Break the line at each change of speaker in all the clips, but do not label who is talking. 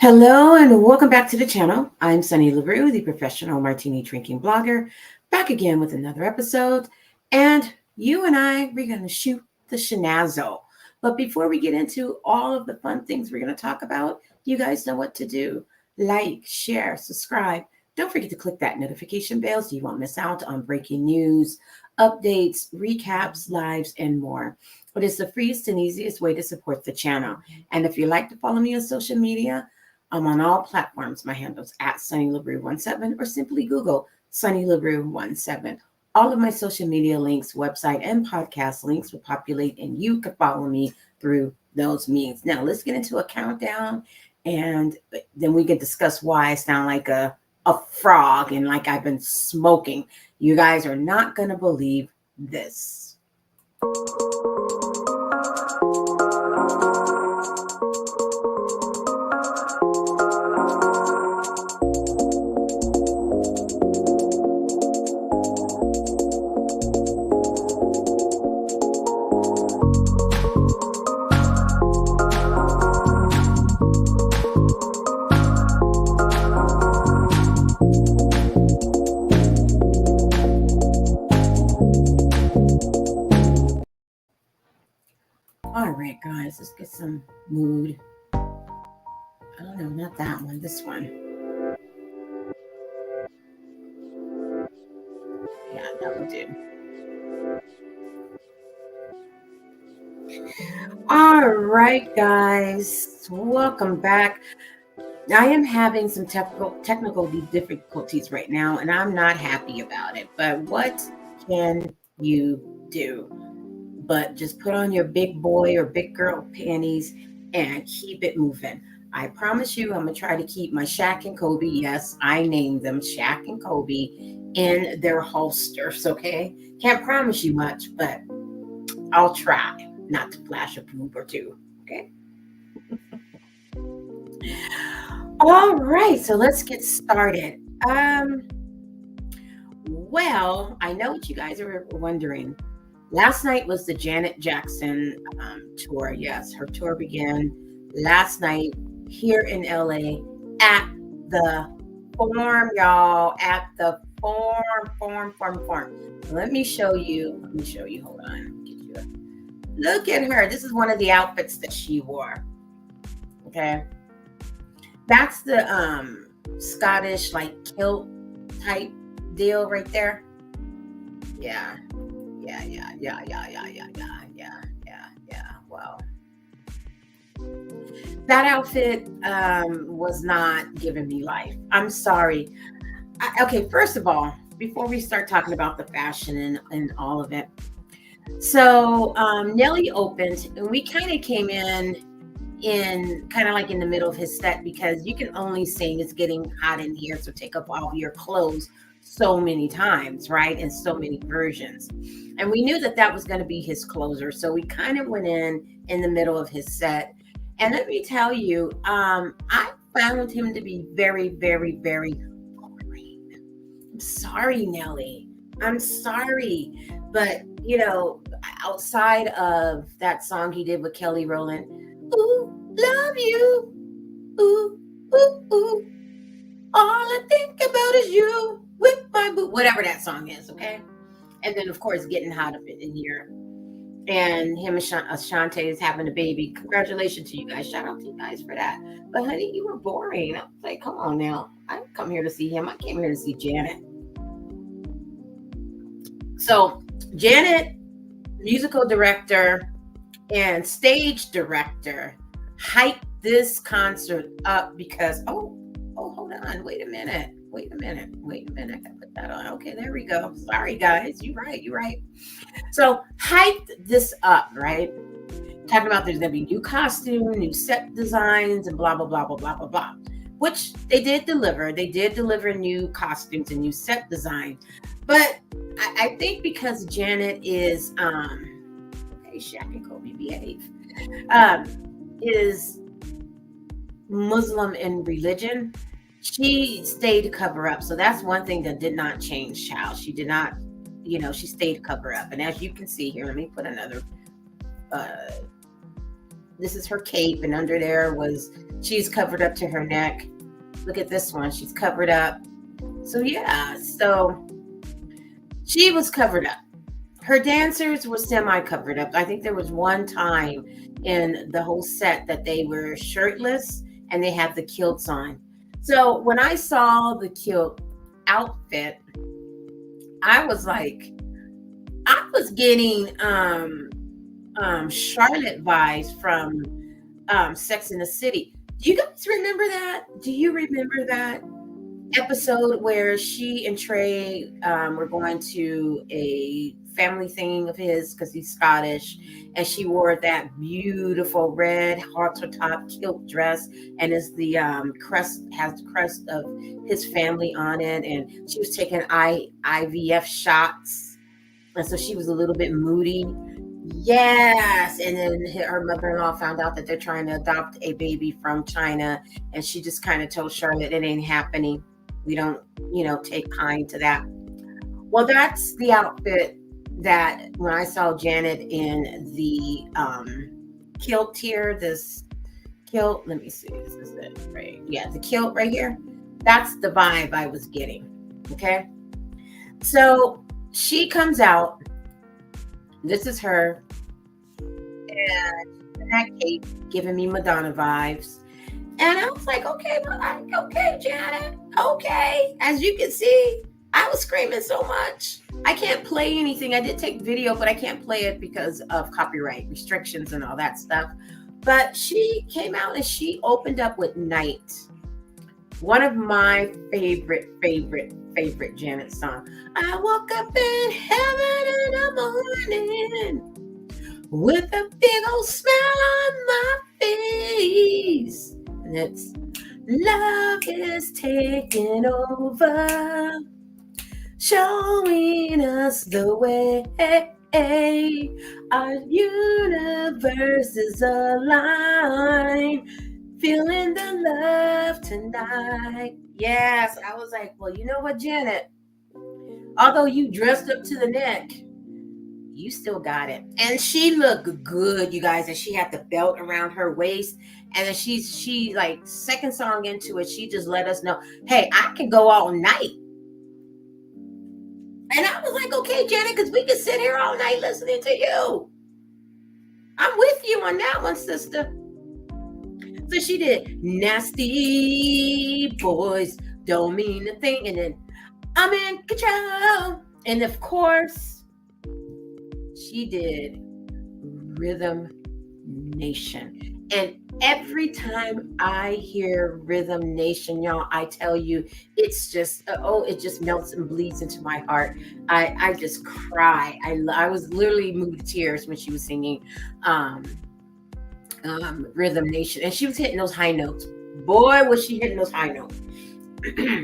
Hello and welcome back to the channel. I'm Sunny Laru, the professional martini drinking blogger, back again with another episode. And you and we're going to shoot the shenazzo. But before we get into all of the fun things we're going to talk about, you guys know what to do. Like, share, subscribe. Don't forget to click that notification bell so you won't miss out on breaking news, updates, recaps, lives, and more. It is the freest and easiest way to support the channel. And if you'd like to follow me on social media, I'm on all platforms. My handle's at Sunny Laru 17 or simply Google Sunny Laru 17. All of my social media links, website, and podcast links will populate, and you can follow me through those means. Now, let's get into a countdown, and then we can discuss why I sound like a frog and like I've been smoking. You guys are not going to believe this. All right, guys, let's get some mood. I don't know, not that one, this one. Yeah, that will do. All right, guys, welcome back. I am having some technical difficulties right now, and I'm not happy about it. But what can you do? But just put on your big boy or big girl panties and keep it moving. I promise you, I'm going to try to keep my Shaq and Kobe, yes, I named them Shaq and Kobe, in their holsters, okay? Can't promise you much, but I'll try not to flash a boob or two, okay? All right, so let's get started. Well, I know what you guys are wondering. Last night was the Janet Jackson tour. Yes, her tour began last night here in LA at the Forum, y'all. At the Forum. Let me show you. Hold on. Look at her. This is one of the outfits that she wore. Okay. That's the Scottish like kilt type deal right there. Yeah. Wow. That outfit was not giving me life. I'm sorry. Okay, first of all, before we start talking about the fashion and all of it. So Nelly opened, and we kind of came in kind of like in the middle of his set because you can only sing "It's Getting Hot in Here," so take up all your clothes so many times, right? And so many versions. And we knew that was going to be his closer. So we kind of went in the middle of his set. And let me tell you, I found him to be very, very, very boring. I'm sorry, Nelly. I'm sorry. But, outside of that song he did with Kelly Rowland, "Ooh, love you. Ooh, ooh, ooh. All I think about is you. With my boo," whatever that song is, okay? And then, of course, Getting Hot up in here. And him and Ashante is having a baby. Congratulations to you guys. Shout out to you guys for that. But, honey, you were boring. I was like, come on now. I didn't come here to see him. I came here to see Janet. So, Janet, musical director and stage director, hyped this concert up because, oh, hold on. Wait a minute. I gotta put that on. Okay, there we go. Sorry, guys. You're right. So hyped this up, right? Talking about there's gonna be new costume, new set designs, and blah, blah, blah, blah, blah, blah, blah. Which they did deliver. They did deliver new costumes and new set design. But I think because Janet is okay, Shaq and Kobe behave. Is Muslim in religion. She stayed to cover up. So that's one thing that did not change, child. She did not, she stayed to cover up. And as you can see here, let me put another this is her cape, and under there she's covered up to her neck. Look at this one, she's covered up. So yeah, so she was covered up. Her dancers were semi-covered up. I think there was one time in the whole set that they were shirtless and they had the kilts on. So when I saw the kilt outfit, I was like, I was getting Charlotte vibes from Sex in the City. Do you guys remember that? Do you remember that episode where she and Trey were going to a family thing of his because he's Scottish, and she wore that beautiful red halter top kilt dress, and has the crest of his family on it, and she was taking IVF shots, and so she was a little bit moody. Yes, and then her mother-in-law found out that they're trying to adopt a baby from China, and she just kind of told Charlotte it ain't happening. We don't, take kind to that. Well, that's the outfit that when I saw Janet in the kilt here, this kilt, let me see, this is it, right? Yeah, the kilt right here. That's the vibe I was getting. Okay. So she comes out. This is her. And that cape giving me Madonna vibes. And I was like, okay, Janet, okay. As you can see, I was screaming so much. I can't play anything. I did take video, but I can't play it because of copyright restrictions and all that stuff. But she came out and she opened up with Night. One of my favorite Janet songs. I woke up in heaven in the morning with a big old smile on my face. And it's love is taking over, showing us the way. Our universe is aligned, feeling the love tonight. Yes, I was like, well, you know what, Janet? Although you dressed up to the neck, you still got it. And she looked good, you guys. And she had the belt around her waist. And then she like second song into it, she just let us know, hey, I can go all night. And I was like, okay, Janet, because we can sit here all night listening to you. I'm with you on that one, sister. So she did Nasty Boys Don't Mean a Thing. And then I'm in control. And of course, she did Rhythm Nation. And every time I hear Rhythm Nation, y'all, I tell you, it's just, it just melts and bleeds into my heart. I just cry. I was literally moved to tears when she was singing Rhythm Nation. And she was hitting those high notes. Boy, was she hitting those high notes.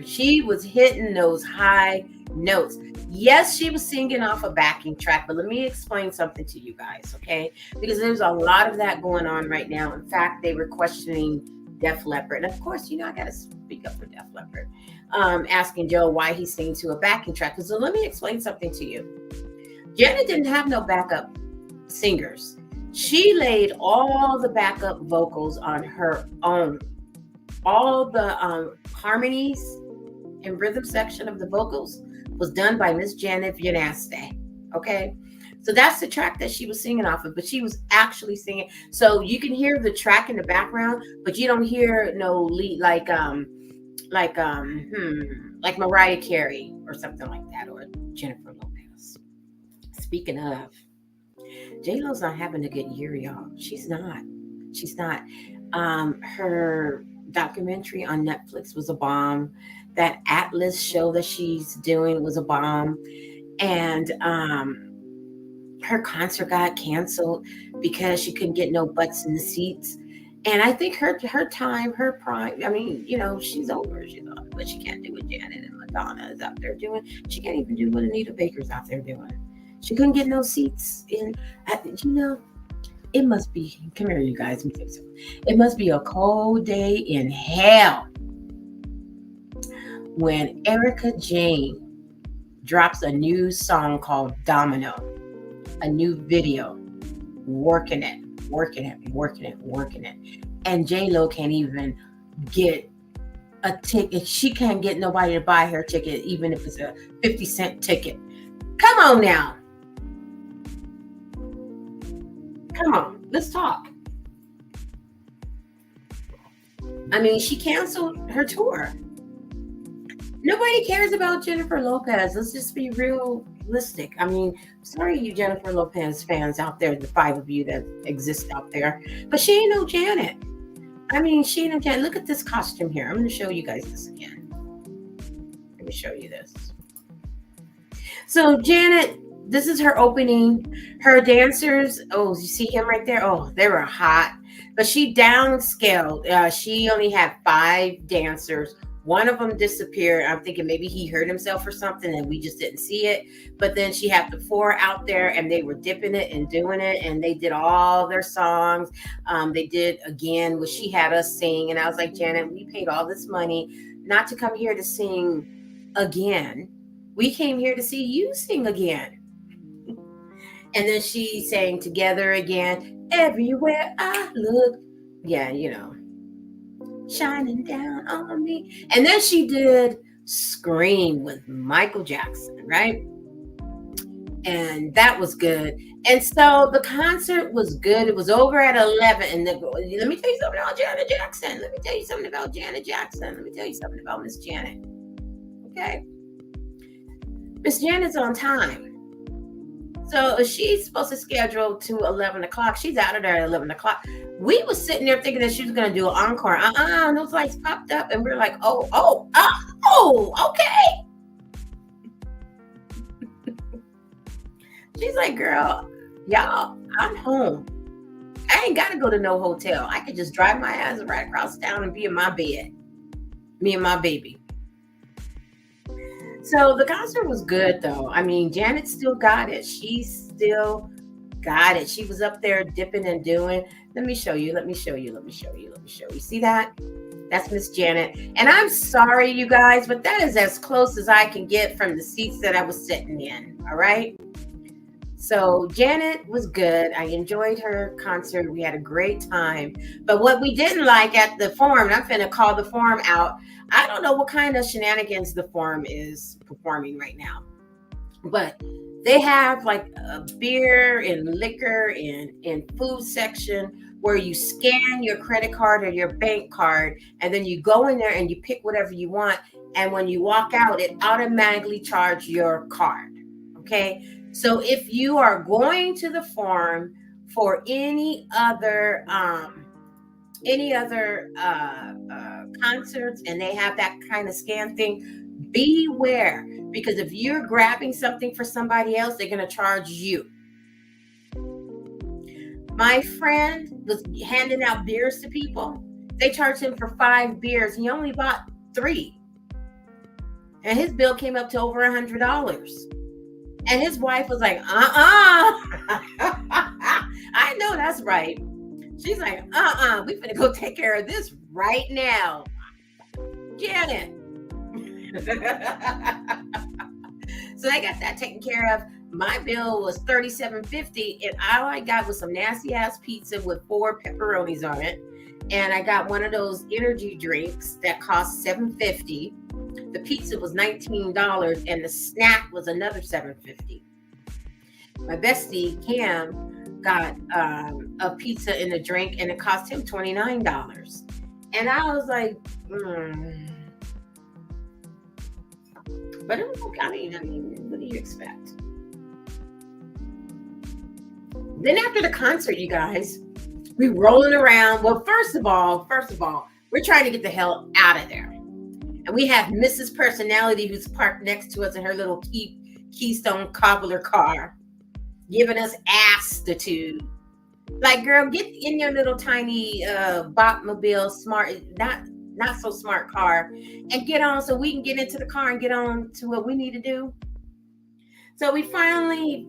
She was hitting those high notes. Yes, she was singing off a backing track, but let me explain something to you guys, okay? Because there's a lot of that going on right now. In fact, they were questioning Def Leppard. And of course, I got to speak up for Def Leppard. Asking Joe why he's singing to a backing track. So let me explain something to you. Janet didn't have no backup singers. She laid all the backup vocals on her own. All the harmonies and rhythm section of the vocals was done by Miss Janet Vianaste. Okay, so that's the track that she was singing off of, but she was actually singing. So you can hear the track in the background, but you don't hear no lead like Mariah Carey or something like that, or Jennifer Lopez. Speaking of, J-Lo's not having a good year, y'all. She's not. Her documentary on Netflix was a bomb. That Atlas show that she's doing was a bomb. And her concert got canceled because she couldn't get no butts in the seats. And I think her time, her prime, I mean, she's over. But she can't do what Janet and Madonna is out there doing. She can't even do what Anita Baker's out there doing. She couldn't get no seats in. It must be, come here, you guys. Let me tell you something. It must be a cold day in hell when Erica Jane drops a new song called Domino, a new video, working it. working it. And J-Lo can't even get a ticket. She can't get nobody to buy her ticket, even if it's a 50-cent ticket. Come on now. Come on, let's talk. I mean, she canceled her tour. Nobody cares about Jennifer Lopez. Let's just be realistic. I mean, sorry, you Jennifer Lopez fans out there, the 5 of you that exist out there, but she ain't no Janet. I mean, she ain't no Janet. Look at this costume here. I'm going to show you guys this again. Let me show you this. So Janet, this is her opening. Her dancers, oh, you see him right there? Oh, they were hot. But she downscaled. She only had 5 dancers. One of them disappeared. I'm thinking maybe he hurt himself or something and we just didn't see it. But then she had the 4 out there and they were dipping it and doing it. And they did all their songs. They did again what she had us sing. And I was like, Janet, we paid all this money not to come here to sing again. We came here to see you sing again. And then she sang Together Again. Everywhere I look. Yeah, you know. Shining down on me. And then she did Scream with Michael Jackson, right? And that was good. And so the concert was good. It was over at 11. And let me tell you something about Janet Jackson. Let me tell you something about Janet Jackson. Let me tell you something about Miss Janet. Okay? Miss Janet's on time. So if she's supposed to schedule to 11 o'clock, she's out of there at 11 o'clock. We was sitting there thinking that she was going to do an encore. And those lights popped up and we were like, oh, okay. She's like, girl, y'all, I'm home. I ain't got to go to no hotel. I could just drive my ass right across town and be in my bed. Me and my baby. So the concert was good, though. I mean, Janet still got it. She still got it. She was up there dipping and doing. Let me show you. See that? That's Miss Janet. And I'm sorry, you guys, but that is as close as I can get from the seats that I was sitting in. All right? So Janet was good. I enjoyed her concert. We had a great time. But what we didn't like at the Forum, and I'm finna call the Forum out. I don't know what kind of shenanigans the Forum is performing right now. But they have like a beer and liquor and food section where you scan your credit card or your bank card. And then you go in there and you pick whatever you want. And when you walk out, it automatically charges your card. Okay? So if you are going to the Forum for any other concerts and they have that kind of scan thing, beware, because if you're grabbing something for somebody else, they're going to charge you. My friend was handing out beers to people. They charged him for 5 beers. He only bought 3. And his bill came up to over $100. And his wife was like, I know that's right. She's like, we finna go take care of this right now. Janet. So I got that taken care of. My bill was $37.50, and all I got was some nasty ass pizza with 4 pepperonis on it. And I got one of those energy drinks that cost $7.50. The pizza was $19 and the snack was another $7.50. My bestie Cam got a pizza and a drink and it cost him $29. And I was like, But it was okay. I mean, what do you expect? Then after the concert, you guys, we rolling around. Well, first of all, we're trying to get the hell out of there. And we have Mrs. Personality who's parked next to us in her little Keystone Cobbler car, giving us attitude. Like, girl, get in your little tiny Botmobile smart, not so smart car, and get on so we can get into the car and get on to what we need to do. So we finally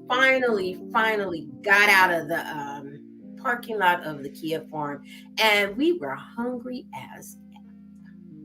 got out of the parking lot of the Kia Forum, and we were hungry as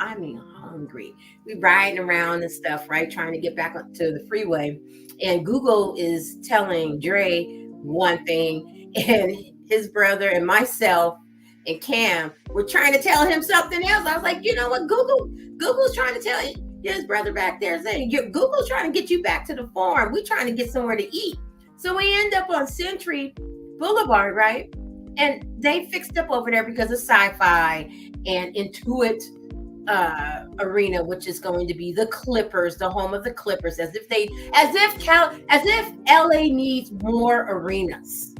hungry. We riding around and stuff, right? Trying to get back up to the freeway. And Google is telling Dre one thing, and his brother, and myself and Cam were trying to tell him something else. I was like, you know what, Google's trying to tell his brother back there saying, Google's trying to get you back to the farm. We're trying to get somewhere to eat. So we end up on Century Boulevard, right? And they fixed up over there because of Sci-Fi and Intuit Arena, which is going to be the Clippers, the home of the Clippers, as if LA needs more arenas,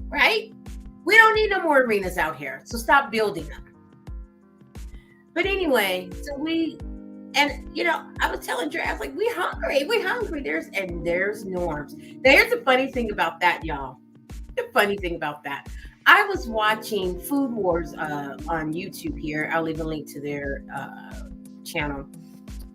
right? We don't need no more arenas out here, so stop building them. But anyway, so I was telling Dre, I was like, we hungry. There's Norms. Now, here's the funny thing about that, y'all. The funny thing about that, I was watching Food Wars on YouTube here. I'll leave a link to their channel.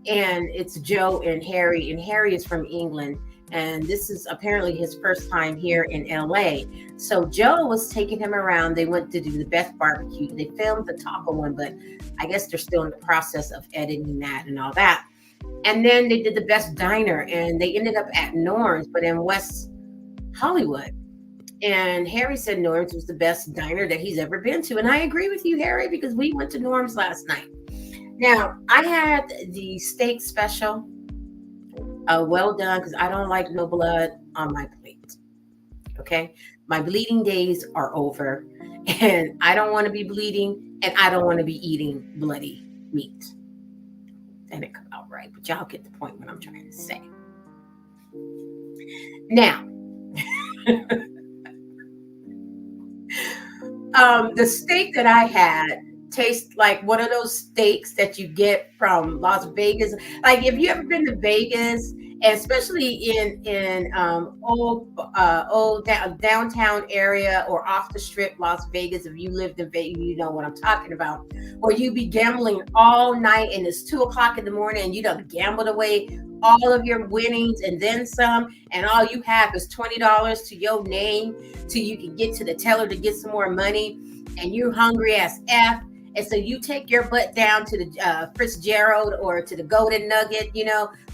And it's Joe and Harry. And Harry is from England. And this is apparently his first time here in LA. So Joe was taking him around. They went to do the best barbecue. They filmed the taco one, but I guess they're still in the process of editing that and all that. And then they did the best diner. And they ended up at Norm's, but in West Hollywood. And Harry said Norm's was the best diner that he's ever been to. And I agree with you, Harry, because we went to Norm's last night. Now, I had the steak special. Well done, because I don't like no blood on my plate. Okay? My bleeding days are over. And I don't want to be bleeding. And I don't want to be eating bloody meat. That didn't come out right. But y'all get the point what I'm trying to say. Now, the steak that I had tastes like one of those steaks that you get from Las Vegas. Like, if you ever been to Vegas, and especially in old downtown area or off the strip, Las Vegas, if you lived in Vegas, you know what I'm talking about. Where you be gambling all night and it's 2:00 in the morning and you done gambled away all of your winnings and then some, and all you have is $20 to your name till you can get to the teller to get some more money, and you're hungry as F. And so you take your butt down to the Fitzgerald or to the Golden Nugget,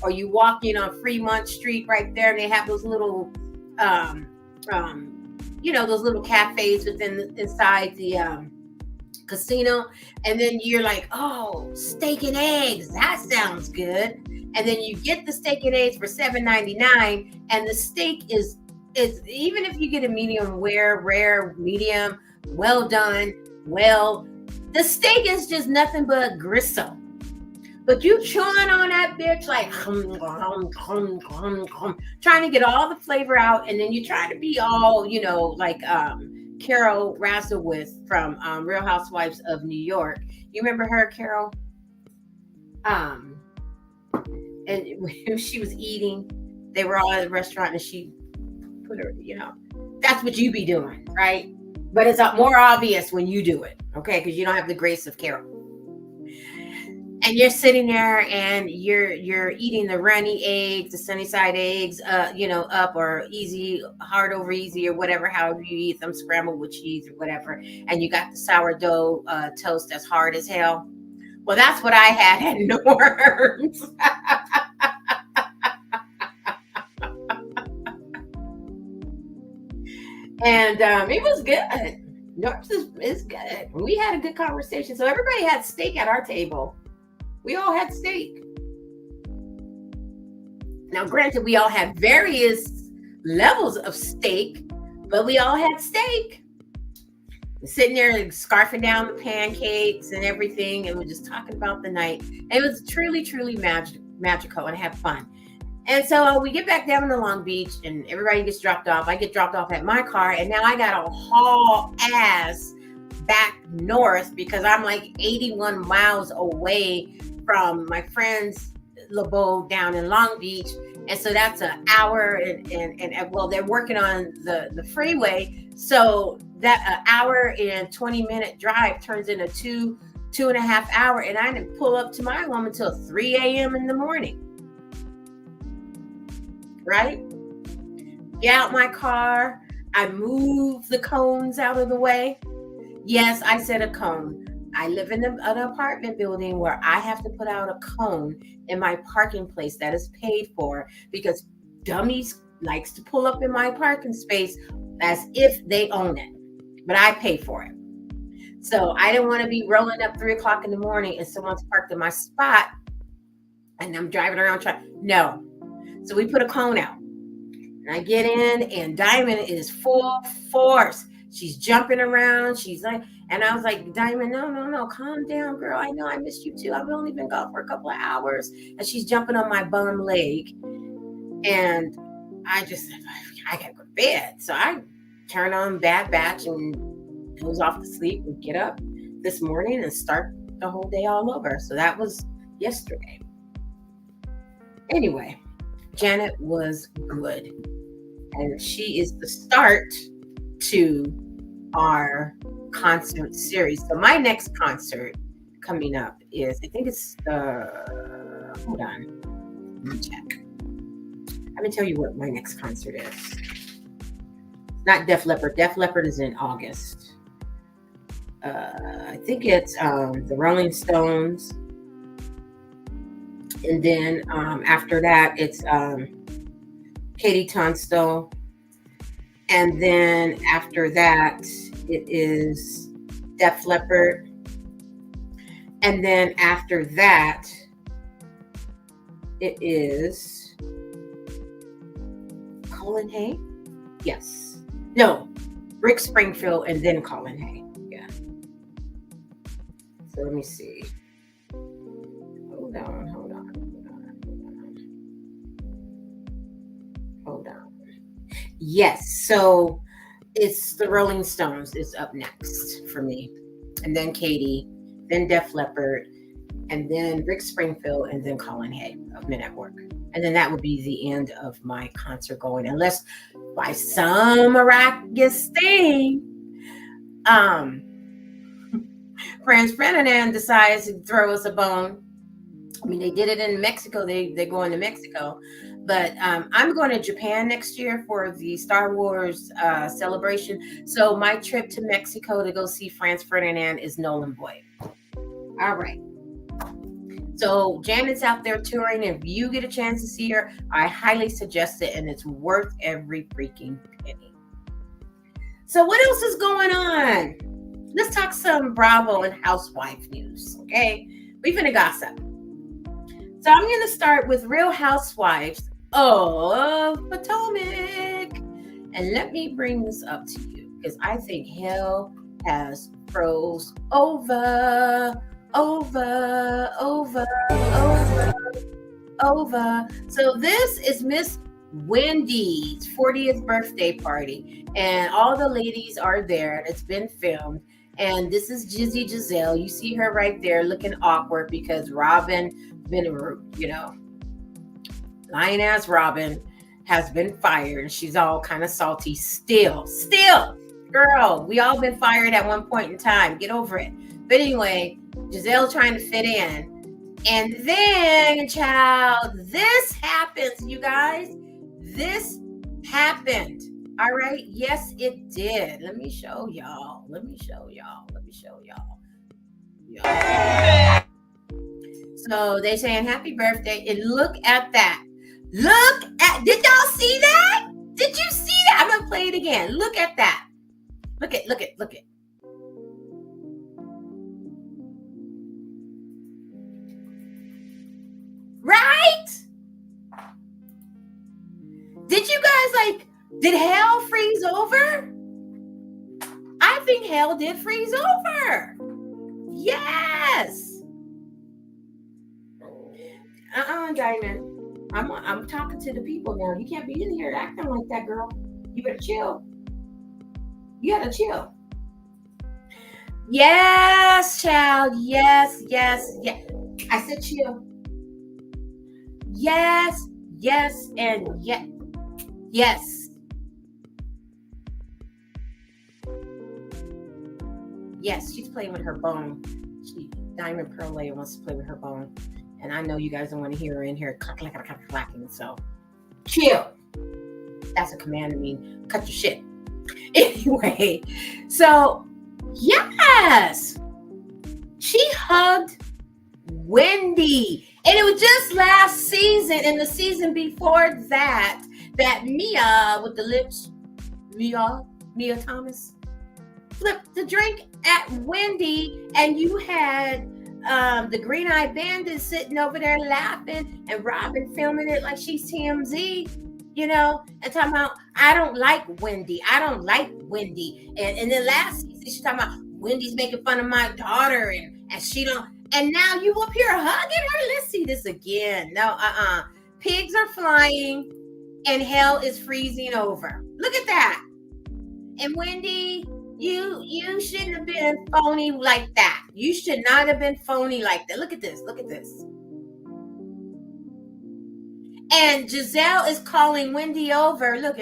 or you walk in on Fremont Street right there, and they have those little, those little cafes inside the casino. And then you're like, oh, steak and eggs, that sounds good. And then you get the steak and eggs for $7.99, and the steak is even if you get a medium rare, medium, well done, the steak is just nothing but gristle. But you chewing on that bitch like trying to get all the flavor out, and then you try to be all, like Carol Razowitz from Real Housewives of New York. You remember her, Carol? And when she was eating, they were all at the restaurant, and she put her, that's what you be doing, right? But it's more obvious when you do it, okay? Because you don't have the grace of Carol. And you're sitting there and you're eating the runny eggs, the sunny side eggs, up or easy, hard over easy, or whatever, however you eat them, scrambled with cheese or whatever. And you got the sourdough toast that's hard as hell. Well, that's what I had at Norm's. And it was good. Norm's is good. We had a good conversation. So everybody had steak at our table. We all had steak. Now, granted, we all had various levels of steak, but we all had steak. Sitting there scarfing down the pancakes and everything, and we're just talking about the night. And it was truly, truly magical, and I had fun. And so we get back down to Long Beach, and everybody gets dropped off. I get dropped off at my car, and now I got to haul ass back north because I'm like 81 miles away from my friend's abode down in Long Beach. And so that's an hour, and well, they're working on the freeway. So that hour and 20-minute drive turns into two and a half hour, and I didn't pull up to my home until 3 a.m. in the morning. Right? Get out my car. I move the cones out of the way. Yes, I said a cone. I live in an apartment building where I have to put out a cone in my parking place that is paid for because dummies likes to pull up in my parking space as if they own it, but I pay for it. So I didn't want to be rolling up 3 o'clock in the morning and someone's parked in my spot and I'm driving around trying. No. So we put a cone out. And I get in and Diamond is full force. She's jumping around. She's like, and I was like, Diamond, no, calm down, girl. I know I missed you too. I've only been gone for a couple of hours. And she's jumping on my bum leg. And I just said, I gotta go to bed. So I turn on Bad Batch and goes off to sleep and get up this morning and start the whole day all over. So that was yesterday. Anyway, Janet was good. And she is the start to our concert series. So my next concert coming up is, I think it's hold on, let me check. Let me tell you what my next concert is. It's not Def Leppard. Def Leppard is in August. I think it's the Rolling Stones. And then after that, it's Katie Tunstall. And then after that, it is Def Leppard. And then after that, it is Colin Hay. Yes. No, Rick Springfield and then Colin Hay. Yeah. So let me see. Hold on. Yes, so it's the Rolling Stones is up next for me. And then Katie, then Def Leppard, and then Rick Springfield, and then Colin Hay of Men at Work. And then that would be the end of my concert going, unless by some miraculous thing, Franz Ferdinand decides to throw us a bone. I mean, they did it in Mexico. They go into Mexico. But I'm going to Japan next year for the Star Wars celebration. So my trip to Mexico to go see Franz Ferdinand is null and void. All right. So Janet's out there touring. If you get a chance to see her, I highly suggest it. And it's worth every freaking penny. So what else is going on? Let's talk some Bravo and Housewife news. Okay. We're going to gossip. So I'm going to start with Real Housewives of Potomac. And let me bring this up to you because I think hell has froze over. So this is Miss Wendy's 40th birthday party. And all the ladies are there. It's been filmed. And this is Jizzy Giselle. You see her right there looking awkward because Robin, lying ass Robin has been fired and she's all kind of salty still, girl, we all been fired at one point in time, get over it. But anyway, Giselle trying to fit in, and then child, this happens, you guys. This happened. All right, yes it did. Let me show y'all. So they saying happy birthday, and look at that. Did y'all see that? Did you see that? I'm gonna play it again. Look at that. Look it. Right? Did you guys did hell freeze over? I think hell did freeze over. Yes. Diamond. I'm talking to the people now. You can't be in here acting like that, girl. You better chill. You gotta chill. Yes, child. Yes. I said chill. Yes, and yes. Yes. Yes, she's playing with her bone. Diamond Pearl Leia wants to play with her bone. And I know you guys don't want to hear her in here clacking. So chill. That's a command to me. Cut your shit. Anyway, so yes, she hugged Wendy. And it was just last season and the season before that Mia with the lips Mia Thomas, flipped the drink at Wendy, and you had the Green Eye Bandit sitting over there laughing, and Robin filming it like she's TMZ, and talking about, I don't like Wendy. I don't like Wendy. And then last season, she's talking about Wendy's making fun of my daughter, and she don't. And now you up here hugging her? Let's see this again. No, pigs are flying, and hell is freezing over. Look at that. And Wendy, you shouldn't have been phony like that. You should not have been phony like that. Look at this. Look at this. And Giselle is calling Wendy over. Look.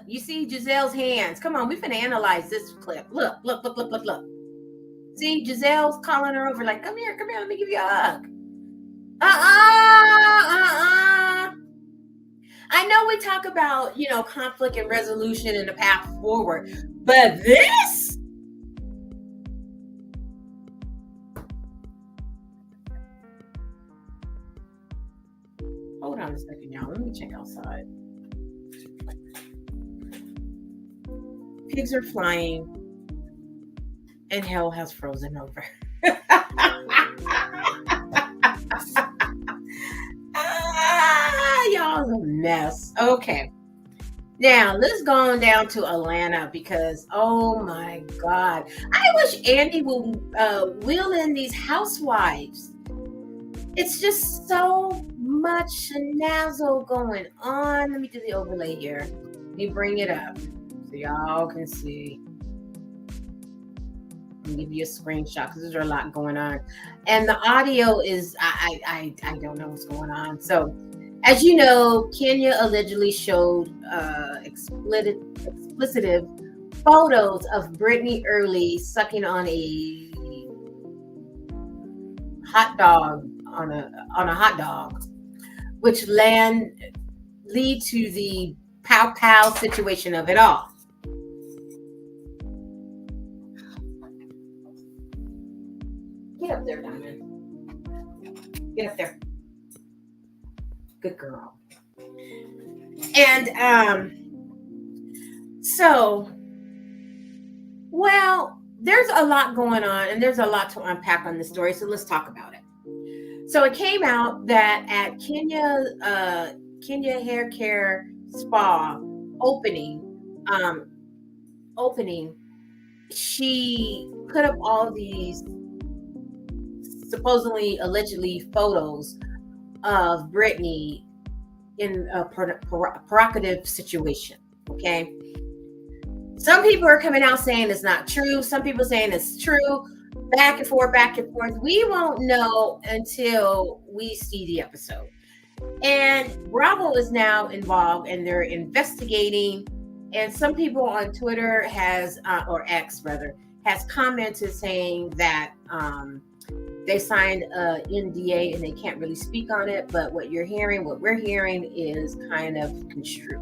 You see Giselle's hands. Come on, we finna analyze this clip. Look. See, Giselle's calling her over like, come here, let me give you a hug. I know we talk about, conflict and resolution and the path forward, but this? Hold on a second, y'all. Let me check outside. Pigs are flying, and hell has frozen over. Y'all's a mess. Okay. Now, let's go on down to Atlanta because, oh my God. I wish Andy would wheel in these housewives. It's just so much schnazzle going on. Let me do the overlay here. Let me bring it up so y'all can see. Let me give you a screenshot because there's a lot going on. And the audio is, I don't know what's going on. So, as you know, Kenya allegedly showed explicit photos of Britney Early sucking on a hot dog, on a hot dog, which lead to the pow situation of it all. Get up there, Diamond. Get up there. Good girl. And there's a lot going on, and there's a lot to unpack on this story. So let's talk about it. So it came out that at Kenya Hair Care Spa opening, she put up all these supposedly, allegedly photos of Britney in a provocative situation. Okay. Some people are coming out saying it's not true. Some people saying it's true. Back and forth. We won't know until we see the episode. And Bravo is now involved, and they're investigating. And some people on Twitter or X rather, has commented saying that they signed a NDA and they can't really speak on it. But what we're hearing is kind of construed.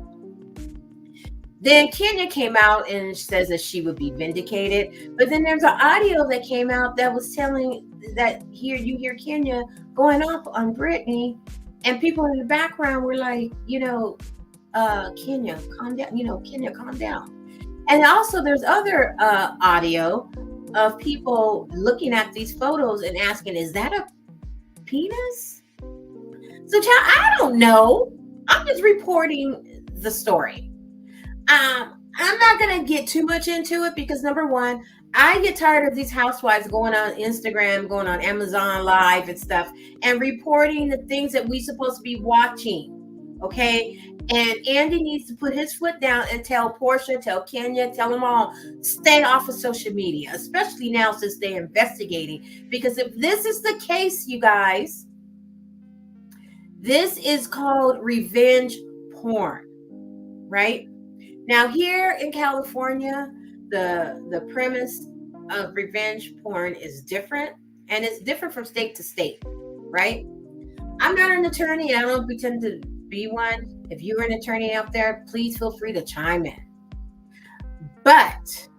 Then Kenya came out and says that she would be vindicated. But then there's an audio that came out that was telling that you hear Kenya going off on Britney, and people in the background were like, Kenya, calm down. Kenya, calm down. And also there's other audio of people looking at these photos and asking, is that a penis? So, child, I don't know. I'm just reporting the story. I'm not going to get too much into it because, number one, I get tired of these housewives going on Instagram, going on Amazon Live and stuff, and reporting the things that we supposed to be watching. Okay? And Andy needs to put his foot down and tell Portia, tell Kenya, tell them all, stay off of social media, especially now since they're investigating. Because if this is the case, you guys, this is called revenge porn, right? Now, here in California, the premise of revenge porn is different, and it's different from state to state, right? I'm not an attorney. I don't pretend to be one. If you're an attorney out there, please feel free to chime in. But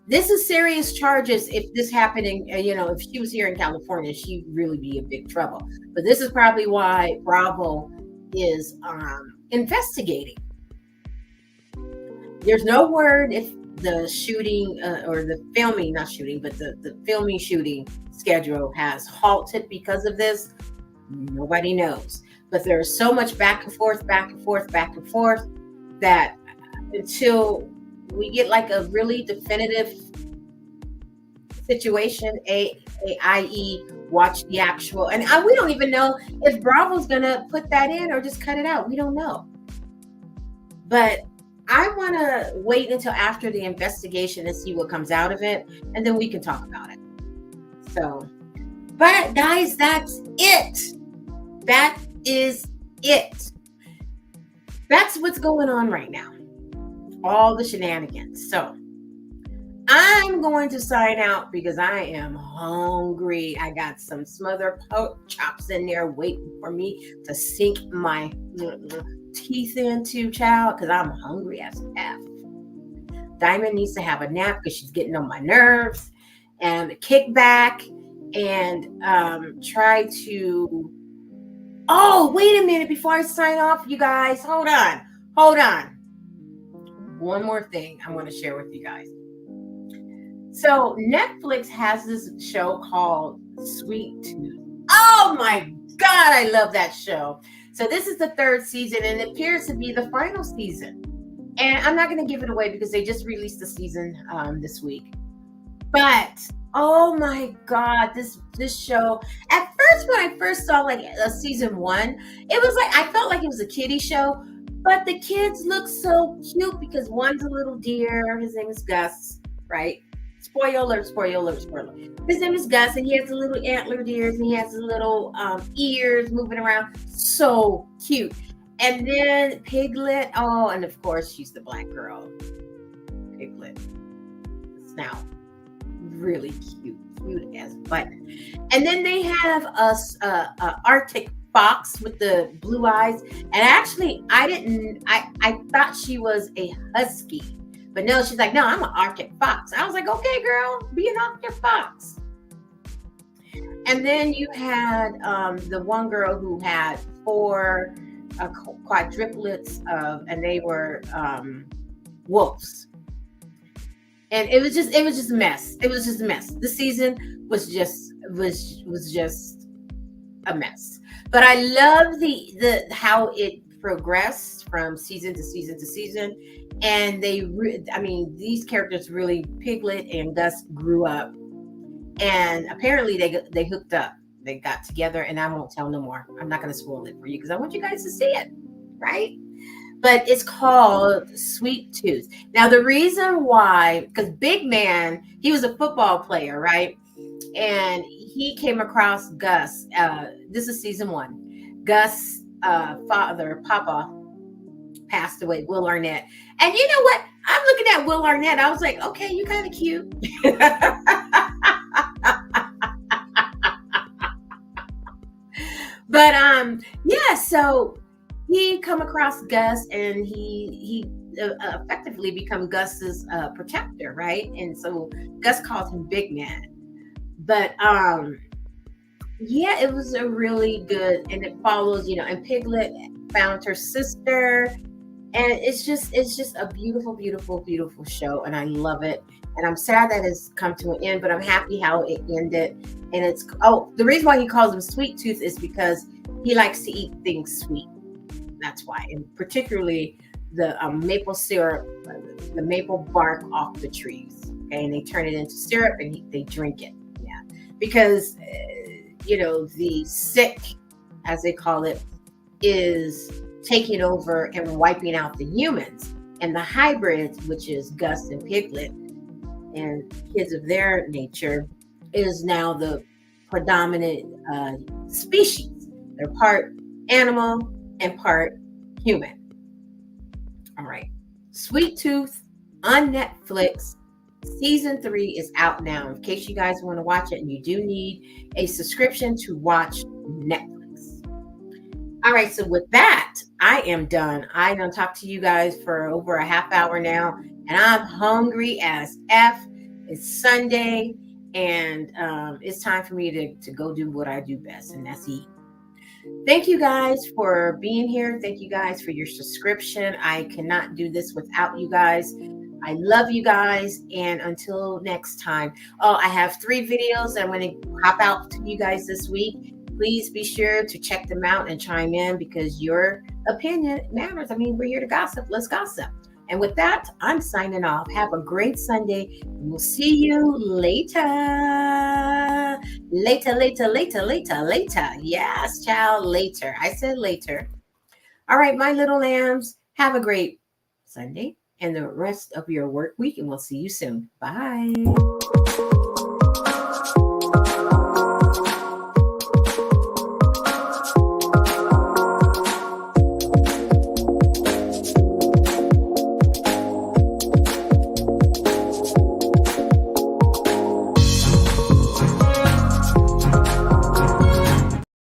this is serious charges. If this happened if she was here in California, she'd really be in big trouble. But this is probably why Bravo is investigating. There's no word if the shooting or the filming, not shooting, but the filming shooting schedule has halted because of this. Nobody knows. But there's so much back and forth, back and forth, back and forth that until we get like a really definitive situation, i.e., watch the actual, and we don't even know if Bravo's gonna put that in or just cut it out. We don't know. But I want to wait until after the investigation and see what comes out of it, and then we can talk about it. So, but guys, that's it. That is it. That's what's going on right now. All the shenanigans. So, I'm going to sign out because I am hungry. I got some smothered pork chops in there waiting for me to sink my teeth into, child, because I'm hungry as F. Diamond needs to have a nap because she's getting on my nerves, and kick back and try to. Oh, wait a minute before I sign off, you guys. Hold on. One more thing I want to share with you guys. So Netflix has this show called Sweet Tooth. Oh my God, I love that show. So this is the 3rd season, and it appears to be the final season. And I'm not going to give it away because they just released the season this week. But oh my God, this show. At first, when I first saw like season 1, it was like I felt like it was a kiddie show. But the kids look so cute because one's a little deer. His name is Gus, right? Spoiler. His name is Gus, and he has the little antlered ears, and he has the little ears moving around. So cute. And then Piglet. Oh, and of course, she's the black girl. Piglet. Snout. Really cute as button. And then they have a Arctic fox with the blue eyes. And actually, I thought she was a husky. But no, she's like, no, I'm an Arctic fox. I was like, okay, girl, be an Arctic fox. And then you had the one girl who had 4 quadruplets and they were wolves. And it was just a mess. It was just a mess. The season was just a mess. But I love the how it progressed from season to season to season. And these characters really, Piglet and Gus, grew up, and apparently they hooked up. They got together, and I won't tell no more. I'm not going to spoil it for you because I want you guys to see it, right? But it's called Sweet Tooth. Now, the reason why, because Big Man, he was a football player, right? And he came across Gus. This is season 1. Gus' Papa, passed away, Will Arnett. And you know what? I'm looking at Will Arnett. I was like, okay, you kind of cute. But yeah, so he come across Gus, and he effectively become Gus's protector, right? And so Gus calls him Big Man. But yeah, it was a really good, and it follows, and Piglet found her sister. And it's just a beautiful, beautiful, beautiful show. And I love it. And I'm sad that it's come to an end, but I'm happy how it ended. And the reason why he calls him Sweet Tooth is because he likes to eat things sweet. That's why. And particularly the maple syrup, the maple bark off the trees. Okay. And they turn it into syrup and they drink it. Yeah. Because, the sick, as they call it, is taking over and wiping out the humans, and the hybrids, which is Gus and Piglet and kids of their nature, is now the predominant species. They're part animal and part human. All right. Sweet Tooth on Netflix. Season 3 is out now. In case you guys want to watch it, and you do need a subscription to watch Netflix. All right, so with that, I am done. I done talked to you guys for over a half hour now, and I'm hungry as F. It's Sunday, and it's time for me to go do what I do best, and that's eat. Thank you guys for being here. Thank you guys for your subscription. I cannot do this without you guys. I love you guys. And until next time. Oh, I have 3 videos I'm going to pop out to you guys this week. Please be sure to check them out and chime in because your opinion matters. I mean, we're here to gossip. Let's gossip. And with that, I'm signing off. Have a great Sunday. We'll see you later. Later. Yes, child, later. I said later. All right, my little lambs, have a great Sunday and the rest of your work week, and we'll see you soon. Bye.